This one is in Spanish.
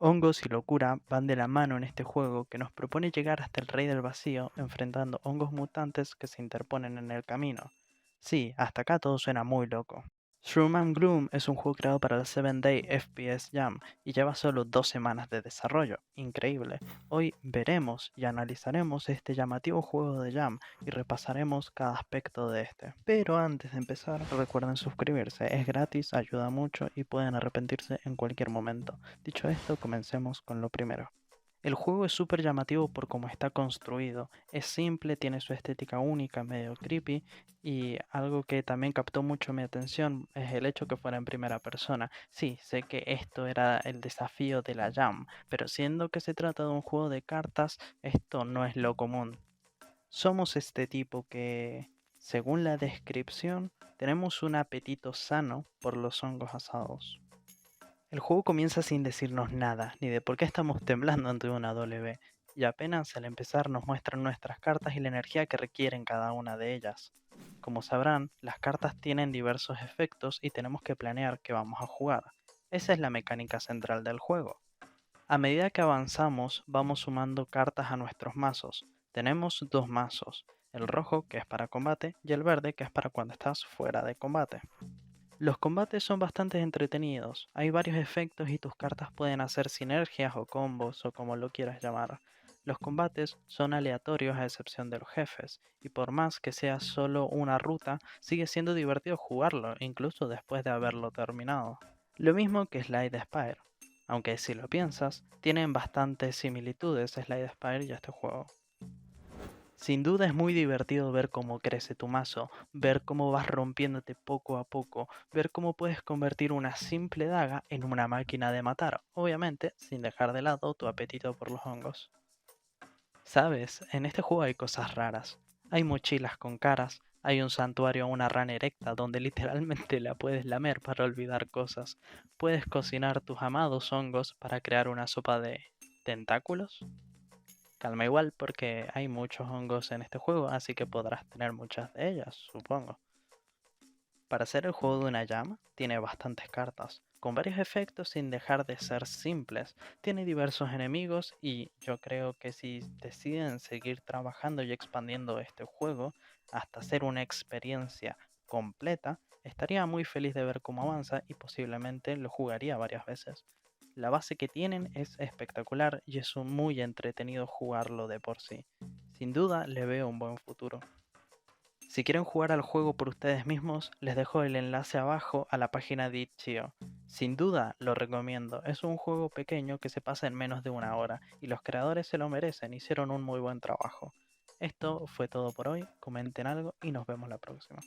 Hongos y locura van de la mano en este juego que nos propone llegar hasta el Rey del Vacío enfrentando hongos mutantes que se interponen en el camino. Sí, hasta acá todo suena muy loco. Shroom and Gloom es un juego creado para el 7 Day FPS Jam y lleva solo 2 semanas de desarrollo. Increíble. Hoy veremos y analizaremos este llamativo juego de Jam y repasaremos cada aspecto de este. Pero antes de empezar, recuerden suscribirse, es gratis, ayuda mucho y pueden arrepentirse en cualquier momento. Dicho esto, comencemos con lo primero. El juego es súper llamativo por cómo está construido. Es simple, tiene su estética única, medio creepy, y algo que también captó mucho mi atención es el hecho que fuera en primera persona. Sí, sé que esto era el desafío de la Jam, pero siendo que se trata de un juego de cartas, esto no es lo común. Somos este tipo que, según la descripción, tenemos un apetito sano por los hongos asados. El juego comienza sin decirnos nada, ni de por qué estamos temblando ante una W, y apenas al empezar nos muestran nuestras cartas y la energía que requieren cada una de ellas. Como sabrán, las cartas tienen diversos efectos y tenemos que planear qué vamos a jugar. Esa es la mecánica central del juego. A medida que avanzamos, vamos sumando cartas a nuestros mazos. Tenemos dos mazos, el rojo que es para combate y el verde que es para cuando estás fuera de combate. Los combates son bastante entretenidos, hay varios efectos y tus cartas pueden hacer sinergias o combos o como lo quieras llamar. Los combates son aleatorios a excepción de los jefes, y por más que sea solo una ruta, sigue siendo divertido jugarlo, incluso después de haberlo terminado. Lo mismo que Slide Spire, aunque si lo piensas, tienen bastantes similitudes Slide Spire y este juego. Sin duda es muy divertido ver cómo crece tu mazo, ver cómo vas rompiéndote poco a poco, ver cómo puedes convertir una simple daga en una máquina de matar, obviamente sin dejar de lado tu apetito por los hongos. Sabes, en este juego hay cosas raras. Hay mochilas con caras, hay un santuario a una rana erecta donde literalmente la puedes lamer para olvidar cosas. Puedes cocinar tus amados hongos para crear una sopa de tentáculos. Calma igual porque hay muchos hongos en este juego, así que podrás tener muchas de ellas, supongo. Para ser el juego de una llama, tiene bastantes cartas, con varios efectos sin dejar de ser simples. Tiene diversos enemigos y yo creo que si deciden seguir trabajando y expandiendo este juego hasta hacer una experiencia completa, estaría muy feliz de ver cómo avanza y posiblemente lo jugaría varias veces. La base que tienen es espectacular y es un muy entretenido jugarlo de por sí. Sin duda le veo un buen futuro. Si quieren jugar al juego por ustedes mismos, les dejo el enlace abajo a la página de Itch.io. Sin duda lo recomiendo, es un juego pequeño que se pasa en menos de una hora y los creadores se lo merecen, hicieron un muy buen trabajo. Esto fue todo por hoy, comenten algo y nos vemos la próxima.